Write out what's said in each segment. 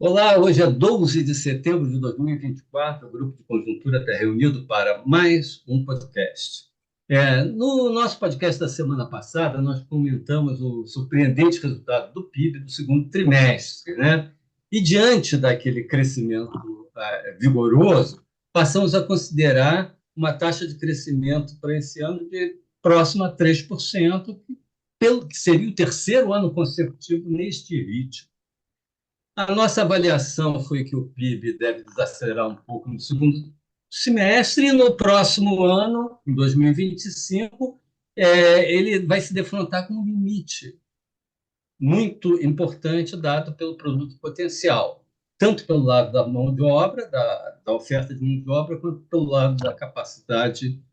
Olá, hoje é 12 de setembro de 2024. O Grupo de Conjuntura está reunido para mais um podcast. No nosso podcast da semana passada, nós comentamos o surpreendente resultado do PIB do segundo trimestre, né? E diante daquele crescimento vigoroso, passamos a considerar uma taxa de crescimento para esse ano de próximo a 3%, que seria o terceiro ano consecutivo neste ritmo. A nossa avaliação foi que o PIB deve desacelerar um pouco no segundo semestre e no próximo ano, em 2025, ele vai se defrontar com um limite muito importante dado pelo produto potencial, tanto pelo lado da mão de obra, da oferta de mão de obra, quanto pelo lado da capacidade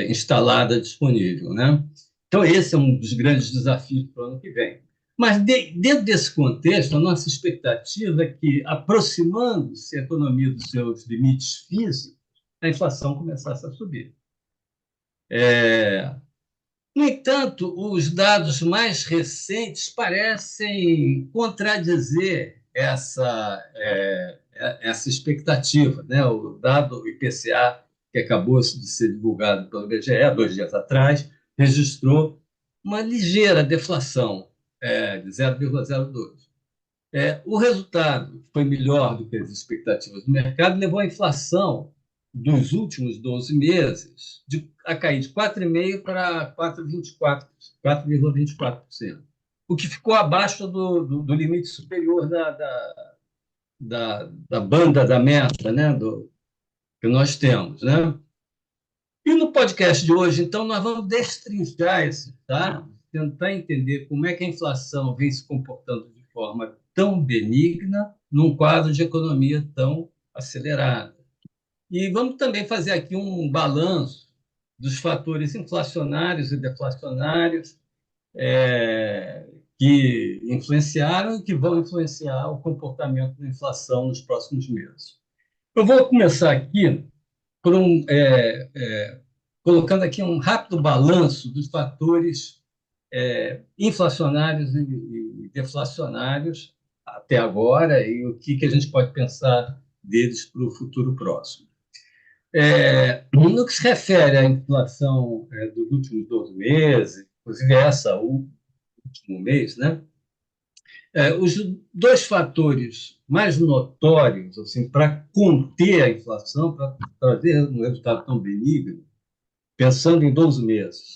instalada disponível, né? Então, esse é um dos grandes desafios para o ano que vem. Mas, dentro desse contexto, a nossa expectativa é que, aproximando-se a economia dos seus limites físicos, a inflação começasse a subir. No entanto, os dados mais recentes parecem contradizer essa expectativa, né? O dado IPCA, que acabou de ser divulgado pelo IBGE 2 dias atrás, registrou uma ligeira deflação de 0,02. O resultado foi melhor do que as expectativas do mercado, levou a inflação dos últimos 12 meses a cair de 4,5% para 4,24%, o que ficou abaixo do limite superior da banda da meta, né, que nós temos. Né? E no podcast de hoje, então, nós vamos destrinchar esses dados, tentar entender como é que a inflação vem se comportando de forma tão benigna num quadro de economia tão acelerada. E vamos também fazer aqui um balanço dos fatores inflacionários e deflacionários que influenciaram e que vão influenciar o comportamento da inflação nos próximos meses. Eu vou começar aqui por colocando aqui um rápido balanço dos fatores inflacionários e deflacionários até agora e o que a gente pode pensar deles para o futuro próximo. No que se refere à inflação dos últimos 12 meses, inclusive essa, o último mês, né? Os dois fatores mais notórios assim, para conter a inflação, para trazer um resultado tão benigno, pensando em 12 meses,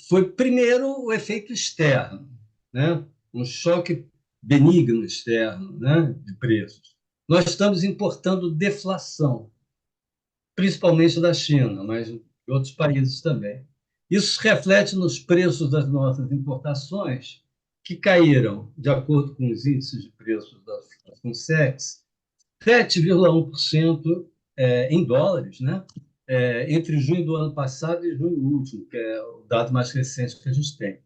foi, primeiro, o efeito externo, né? Um choque benigno externo, né? De preços. Nós estamos importando deflação, principalmente da China, mas de outros países também. Isso se reflete nos preços das nossas importações, que caíram, de acordo com os índices de preços da FUNSEX, 7,1% em dólares, né? Entre junho do ano passado e junho último, que é o dado mais recente que a gente tem.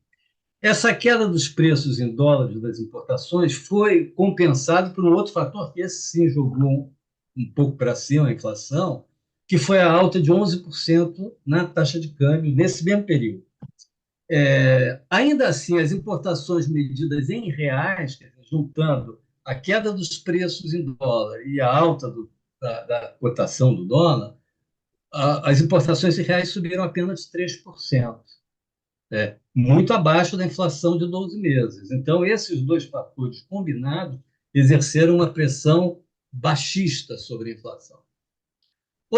Essa queda dos preços em dólares das importações foi compensada por um outro fator que esse sim jogou um pouco para cima a inflação, que foi a alta de 11% na taxa de câmbio nesse mesmo período. Ainda assim, as importações medidas em reais, juntando a queda dos preços em dólar e a alta da cotação do dólar, as importações em reais subiram apenas 3%, muito abaixo da inflação de 12 meses. Então, esses dois fatores combinados exerceram uma pressão baixista sobre a inflação. O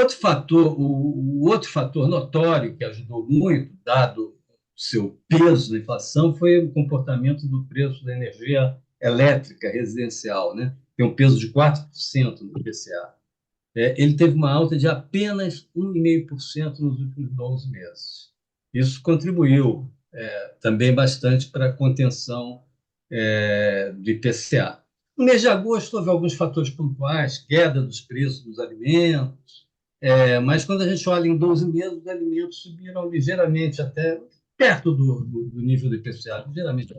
outro fator notório que ajudou muito, dado o seu peso na inflação, foi o comportamento do preço da energia elétrica residencial, né? Tem um peso de 4% no IPCA. Ele teve uma alta de apenas 1,5% nos últimos 12 meses. Isso contribuiu também bastante para a contenção do IPCA. No mês de agosto, houve alguns fatores pontuais, queda dos preços dos alimentos, mas quando a gente olha em 12 meses, os alimentos subiram ligeiramente, até perto do nível do IPCA, ligeiramente.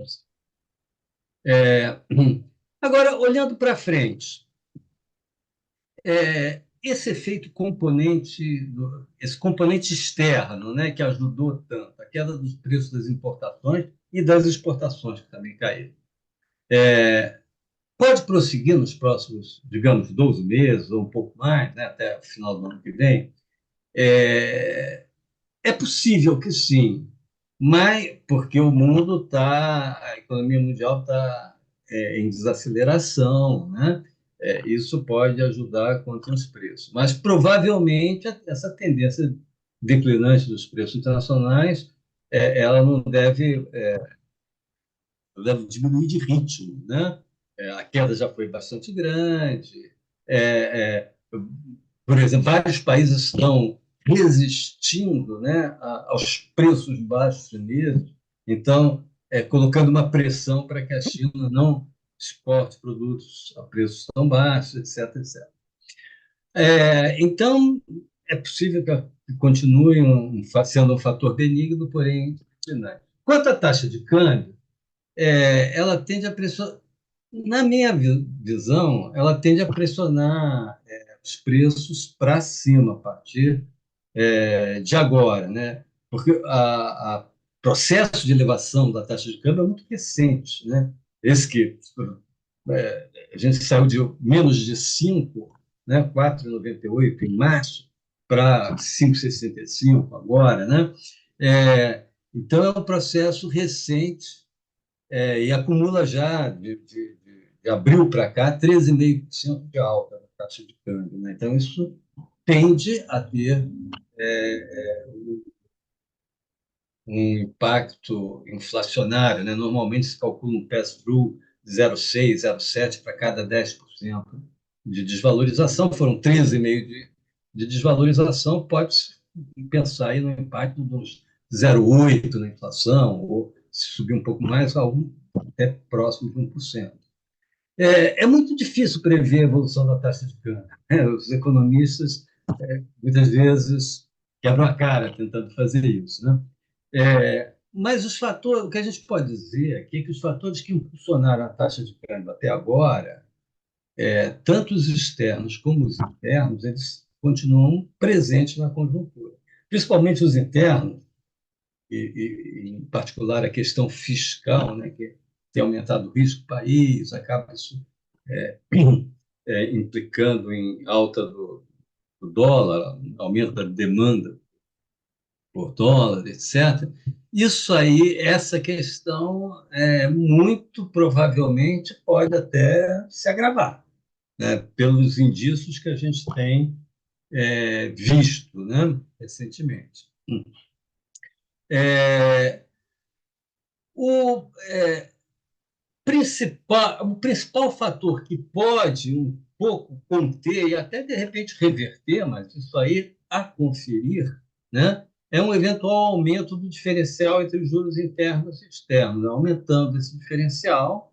Agora, olhando para frente, esse efeito componente, esse componente externo, né, que ajudou tanto, a queda dos preços das importações e das exportações, que também caíram. pode prosseguir nos próximos, digamos, 12 meses ou um pouco mais, né, até o final do ano que vem. É, é possível que sim, mas porque o mundo está, a economia mundial está em desaceleração, né? Isso pode ajudar contra os preços. Mas provavelmente essa tendência declinante dos preços internacionais, ela não deve diminuir de ritmo, né? A queda já foi bastante grande. É, é, por exemplo, vários países estão resistindo, né, aos preços baixos chineses, então, colocando uma pressão para que a China não exporte produtos a preços tão baixos, etc, etc. Então, é possível que continue sendo um fator benigno, porém declinante. Quanto à taxa de câmbio, ela tende a pressionar, na minha visão, ela tende a pressionar os preços para cima a partir de agora, né? Porque o processo de elevação da taxa de câmbio é muito recente, né? Esse que a gente saiu de menos de 5, né? 4,98 em março, para 5,65 agora, né? Então, é um processo recente e acumula já, de abril para cá, 13,5% de alta da taxa de câmbio, né? Então, isso tende a ter um impacto inflacionário, né? Normalmente se calcula um pass-through de 0,6, 0,7 para cada 10% de desvalorização, foram 13,5% de desvalorização, pode-se pensar aí no impacto dos 0,8 na inflação, ou se subir um pouco mais, até próximo de 1%. É muito difícil prever a evolução da taxa de câmbio, né? Os economistas, muitas vezes, quebram a cara tentando fazer isso, né? Mas o que a gente pode dizer aqui é que os fatores que impulsionaram a taxa de câmbio até agora, tanto os externos como os internos, eles continuam presentes na conjuntura. Principalmente os internos, em particular a questão fiscal, né, que tem aumentado o risco do país, acaba isso é, implicando em alta do dólar, aumento da demanda por dólar, etc. Isso aí, essa questão, muito provavelmente pode até se agravar, né, pelos indícios que a gente tem visto, né, recentemente. É, o, o principal fator que pode um pouco conter e até de repente reverter, mas isso aí a conferir, né, é um eventual aumento do diferencial entre os juros internos e externos, né? Aumentando esse diferencial.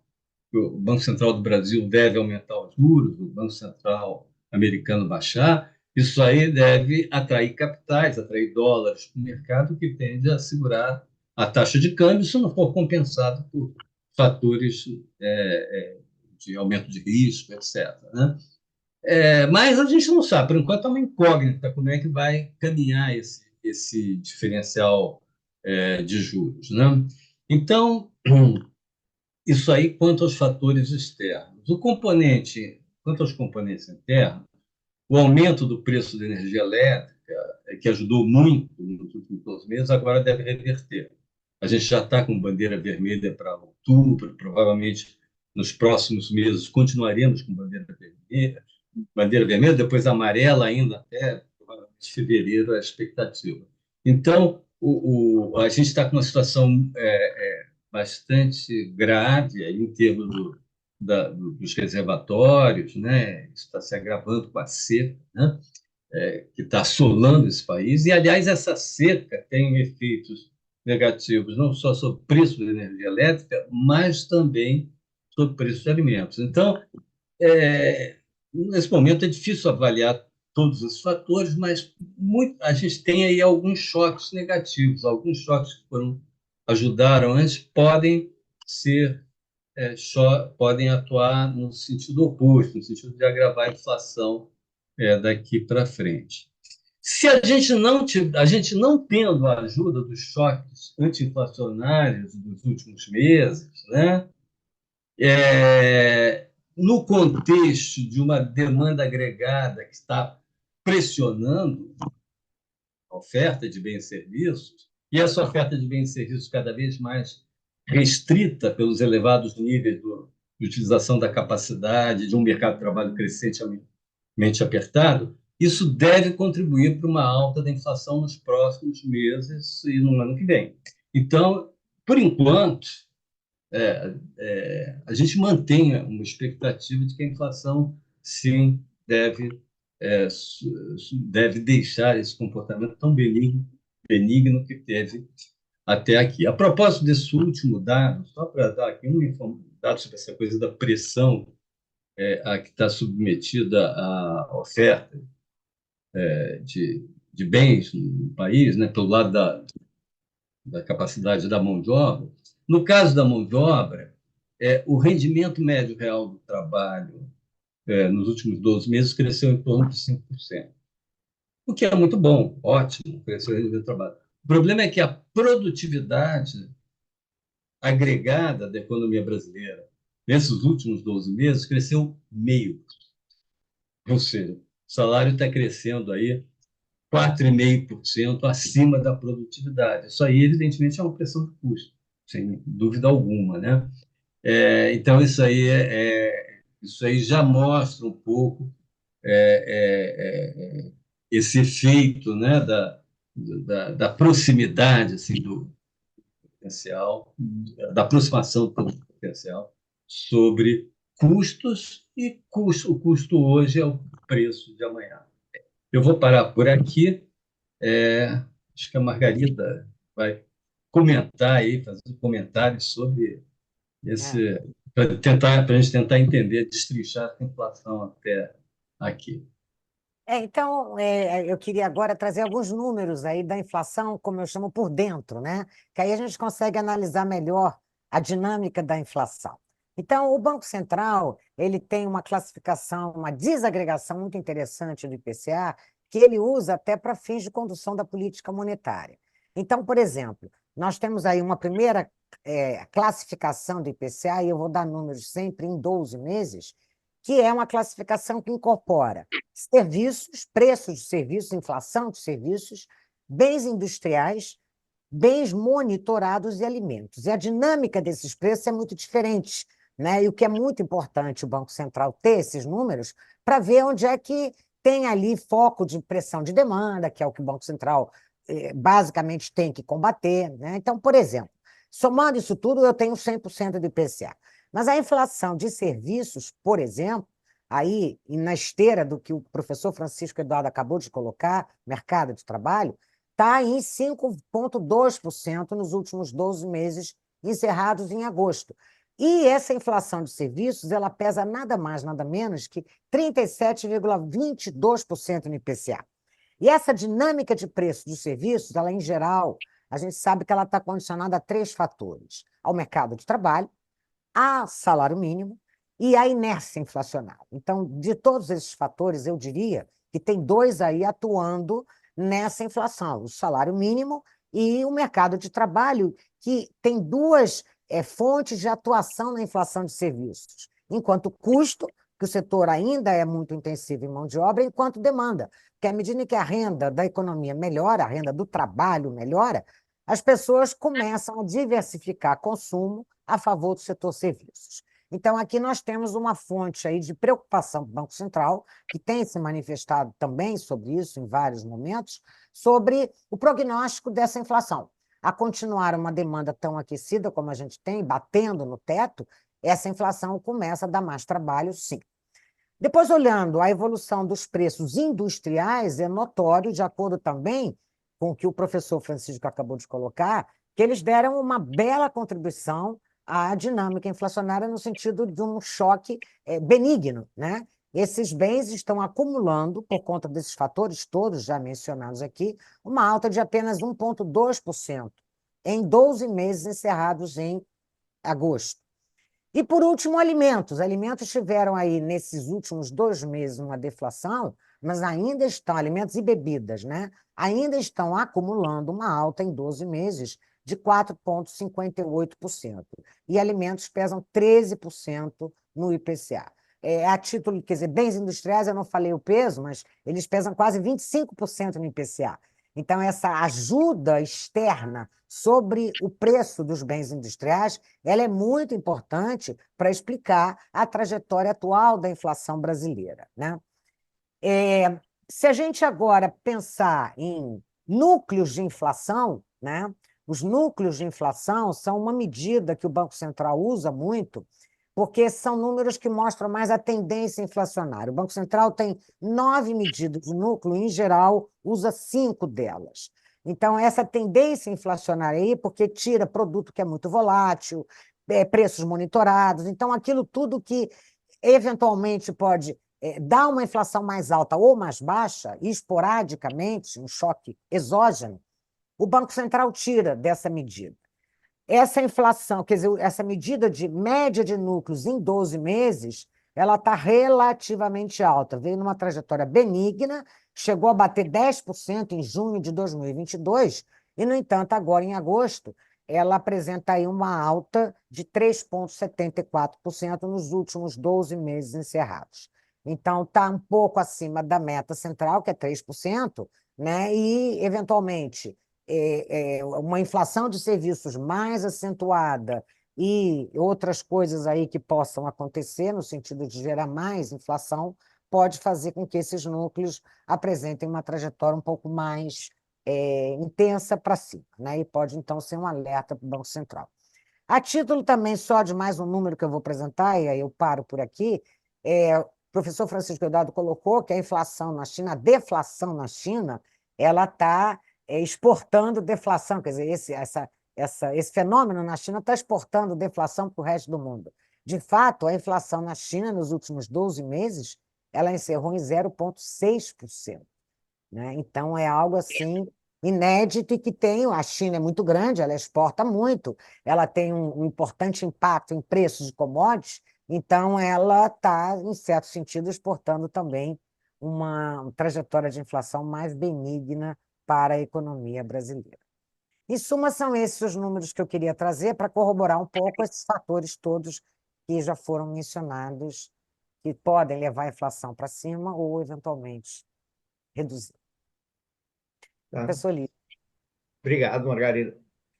O Banco Central do Brasil deve aumentar os juros, o Banco Central americano baixar. Isso aí deve atrair capitais, atrair dólares para o mercado, que tende a segurar a taxa de câmbio, se não for compensado por fatores de aumento de risco, etc., né? Mas a gente não sabe, por enquanto é uma incógnita como é que vai caminhar esse diferencial de juros, né? Então, isso aí quanto aos fatores externos. Quanto aos componentes internos, o aumento do preço da energia elétrica, que ajudou muito nos últimos 12 meses, agora deve reverter. A gente já está com bandeira vermelha para outubro, provavelmente nos próximos meses continuaremos com bandeira vermelha, depois amarela ainda até provavelmente fevereiro é a expectativa. Então, a gente está com uma situação bastante grave aí em termos dos reservatórios, né? Isso está se agravando com a seca, né? Que está assolando esse país. E, aliás, essa seca tem efeitos negativos não só sobre o preço da energia elétrica, mas também sobre o preço de alimentos. Então, nesse momento é difícil avaliar todos os fatores, mas a gente tem aí alguns choques negativos, alguns choques que ajudaram antes, podem ser, podem atuar no sentido oposto, no sentido de agravar a inflação daqui para frente. Se a gente não tendo a ajuda dos choques anti-inflacionários dos últimos meses, né, no contexto de uma demanda agregada que está pressionando a oferta de bens e serviços, e essa oferta de bens e serviços cada vez mais restrita pelos elevados níveis de utilização da capacidade de um mercado de trabalho crescentemente apertado, isso deve contribuir para uma alta da inflação nos próximos meses e no ano que vem. Então, por enquanto, a gente mantém uma expectativa de que a inflação, sim, deve deixar esse comportamento tão benigno que teve até aqui. A propósito desse último dado, só para dar aqui um dado sobre essa coisa da pressão a que está submetida a oferta de bens no país, né, pelo lado da capacidade da mão de obra. No caso da mão de obra, o rendimento médio real do trabalho nos últimos 12 meses cresceu em torno de 5%, o que é muito bom, ótimo, cresceu o rendimento do trabalho. O problema é que a produtividade agregada da economia brasileira nesses últimos 12 meses cresceu meio. Ou seja, o salário está crescendo aí 4,5% acima da produtividade. Isso aí, evidentemente, é uma pressão de custo, sem dúvida alguma, né? Então, isso aí já mostra um pouco esse efeito, né, da proximidade assim, do potencial, da aproximação do potencial sobre custos e o custo hoje é o preço de amanhã. Eu vou parar por aqui. Acho que a Margarida vai comentar aí, fazer um comentário sobre É. esse, para a gente tentar entender, destrinchar essa inflação até aqui. Então, eu queria agora trazer alguns números aí da inflação, como eu chamo, por dentro, né? Que aí a gente consegue analisar melhor a dinâmica da inflação. Então, o Banco Central, ele tem uma classificação, uma desagregação muito interessante do IPCA, que ele usa até para fins de condução da política monetária. Então, por exemplo, nós temos aí uma primeira classificação do IPCA, e eu vou dar números sempre em 12 meses, que é uma classificação que incorpora serviços, preços de serviços, inflação de serviços, bens industriais, bens monitorados e alimentos. E a dinâmica desses preços é muito diferente, né? E o que é muito importante o Banco Central ter esses números para ver onde é que tem ali foco de pressão de demanda, que é o que o Banco Central basicamente tem que combater, né? Então, por exemplo, somando isso tudo, eu tenho 100% do IPCA. Mas a inflação de serviços, por exemplo, aí na esteira do que o professor Francisco Eduardo acabou de colocar, mercado de trabalho, está em 5,2% nos últimos 12 meses, encerrados em agosto. E essa inflação de serviços, ela pesa nada mais, nada menos que 37,22% no IPCA. E essa dinâmica de preço dos serviços, ela em geral, a gente sabe que ela está condicionada a três fatores: ao mercado de trabalho, a salário mínimo e a inércia inflacionária. Então, de todos esses fatores, eu diria que tem dois aí atuando nessa inflação: o salário mínimo e o mercado de trabalho, que tem duas fontes de atuação na inflação de serviços. Enquanto custo, que o setor ainda é muito intensivo em mão de obra, enquanto demanda. Porque à medida que a renda da economia melhora, a renda do trabalho melhora, as pessoas começam a diversificar consumo a favor do setor serviços. Então, aqui nós temos uma fonte aí de preocupação do Banco Central, que tem se manifestado também sobre isso em vários momentos, sobre o prognóstico dessa inflação. A continuar uma demanda tão aquecida como a gente tem, batendo no teto, essa inflação começa a dar mais trabalho, sim. Depois, olhando a evolução dos preços industriais, é notório, de acordo também com o que o professor Francisco acabou de colocar, que eles deram uma bela contribuição à dinâmica inflacionária no sentido de um choque benigno, né? Esses bens estão acumulando, por conta desses fatores todos já mencionados aqui, uma alta de apenas 1,2% em 12 meses encerrados em agosto. E, por último, alimentos. Alimentos tiveram aí, nesses últimos 2 meses, uma deflação, mas ainda estão, alimentos e bebidas, né? Ainda estão acumulando uma alta em 12 meses de 4,58%. E alimentos pesam 13% no IPCA. a título, quer dizer, bens industriais, eu não falei o peso, mas eles pesam quase 25% no IPCA. Então, essa ajuda externa sobre o preço dos bens industriais, ela é muito importante para explicar a trajetória atual da inflação brasileira, né? Se a gente agora pensar em núcleos de inflação, né? Os núcleos de inflação são uma medida que o Banco Central usa muito, porque são números que mostram mais a tendência inflacionária. O Banco Central tem 9 medidas de núcleo, em geral, usa 5 delas. Então, essa tendência inflacionária aí, porque tira produto que é muito volátil, preços monitorados, então aquilo tudo que eventualmente pode dar uma inflação mais alta ou mais baixa, esporadicamente, um choque exógeno, o Banco Central tira dessa medida. Essa inflação, quer dizer, essa medida de média de núcleos em 12 meses, ela está relativamente alta. Veio numa trajetória benigna, chegou a bater 10% em junho de 2022, e, no entanto, agora em agosto, ela apresenta aí uma alta de 3,74% nos últimos 12 meses encerrados. Então, está um pouco acima da meta central, que é 3%, né? E, eventualmente, uma inflação de serviços mais acentuada e outras coisas aí que possam acontecer no sentido de gerar mais inflação, pode fazer com que esses núcleos apresentem uma trajetória um pouco mais intensa para cima, né? E pode, então, ser um alerta para o Banco Central. A título também só de mais um número que eu vou apresentar, e aí eu paro por aqui, o professor Francisco Eudaldo colocou que a inflação na China, a deflação na China, ela está exportando deflação, quer dizer, esse fenômeno na China está exportando deflação para o resto do mundo. De fato, a inflação na China, nos últimos 12 meses, ela encerrou em 0,6%. Né? Então, é algo assim inédito e que tem. A China é muito grande, ela exporta muito, ela tem um importante impacto em preços de commodities, então ela está, em certo sentido, exportando também uma trajetória de inflação mais benigna para a economia brasileira. Em suma, são esses os números que eu queria trazer para corroborar um pouco esses fatores todos que já foram mencionados, que podem levar a inflação para cima ou, eventualmente, reduzir. Tá? Professor Lívia. Obrigado, Margarida.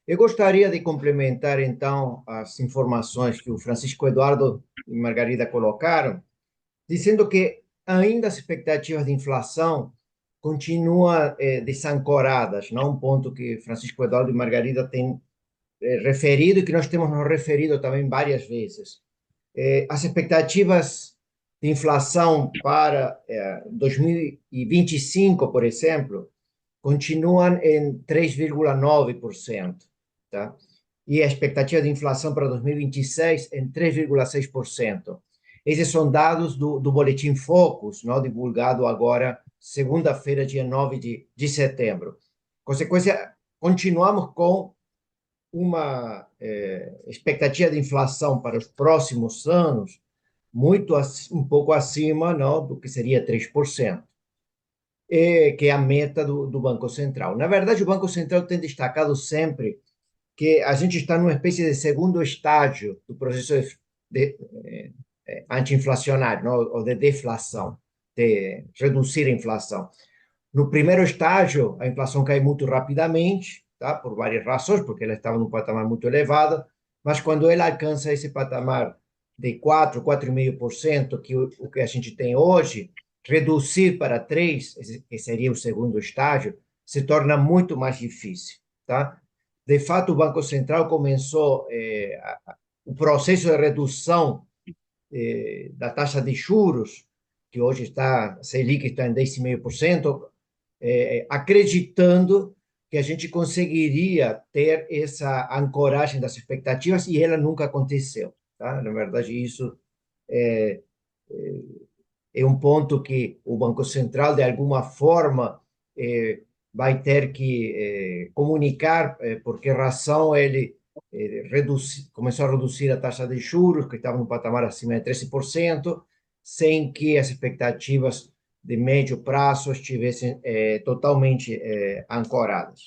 Eu gostaria de complementar, então, as informações que o Francisco Eduardo e Margarida colocaram, dizendo que ainda as expectativas de inflação continuam desancoradas, não um ponto que Francisco Eduardo e Margarida têm referido e que nós temos nos referido também várias vezes. As expectativas de inflação para 2025, por exemplo, continuam em 3,9%, tá? E a expectativa de inflação para 2026 em 3,6%. Esses são dados do Boletim Focus, não, divulgado agora, segunda-feira, dia 9 de setembro. Consequência, continuamos com uma expectativa de inflação para os próximos anos um pouco acima, não, do que seria 3%. Que é a meta do Banco Central. Na verdade, o Banco Central tem destacado sempre que a gente está numa espécie de segundo estágio do processo anti-inflacionário, não? Ou de deflação, de reduzir a inflação. No primeiro estágio, a inflação cai muito rapidamente, tá? Por várias razões, porque ela estava num patamar muito elevado, mas quando ela alcança esse patamar de 4, 4,5%, o que a gente tem hoje, reduzir para 3, que seria o segundo estágio, se torna muito mais difícil, tá? De fato, o Banco Central começou o processo de redução da taxa de juros, que hoje está, a Selic está em 10,5%, acreditando que a gente conseguiria ter essa ancoragem das expectativas e ela nunca aconteceu, tá? Na verdade, isso é um ponto que o Banco Central, de alguma forma, vai ter que comunicar por que razão ele começou a reduzir a taxa de juros, que estava no patamar acima de 13%, sem que as expectativas de médio prazo estivessem totalmente ancoradas.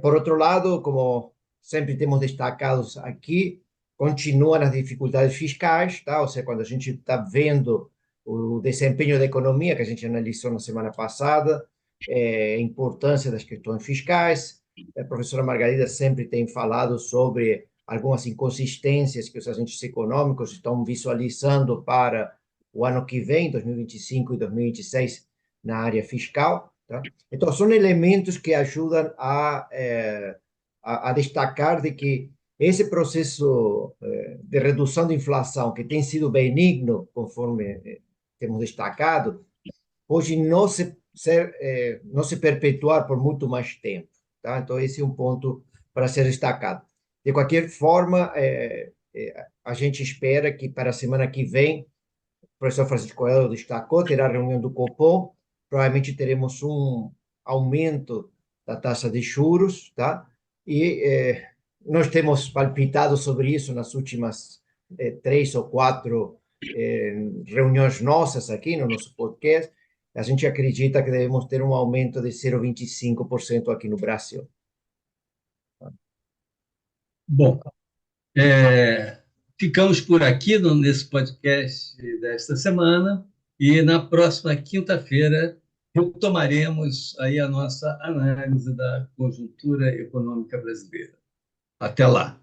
Por outro lado, como sempre temos destacado aqui, continuam as dificuldades fiscais, tá? Ou seja, quando a gente está vendo o desempenho da economia, que a gente analisou na semana passada, a importância das questões fiscais. A professora Margarida sempre tem falado sobre algumas inconsistências que os agentes econômicos estão visualizando para o ano que vem, 2025 e 2026, na área fiscal. Tá? Então, são elementos que ajudam a destacar de que esse processo de redução da inflação, que tem sido benigno, conforme temos destacado, pode não se perpetuar por muito mais tempo. Tá? Então, esse é um ponto para ser destacado. De qualquer forma, a gente espera que para a semana que vem, o professor Francisco Coelho destacou, terá a reunião do Copom, provavelmente teremos um aumento da taxa de juros, tá? E nós temos palpitado sobre isso nas últimas 3 ou 4 reuniões nossas aqui no nosso podcast. A gente acredita que devemos ter um aumento de 0,25% aqui no Brasil. Bom, ficamos por aqui nesse podcast desta semana e na próxima quinta-feira retomaremos aí a nossa análise da conjuntura econômica brasileira. Até lá.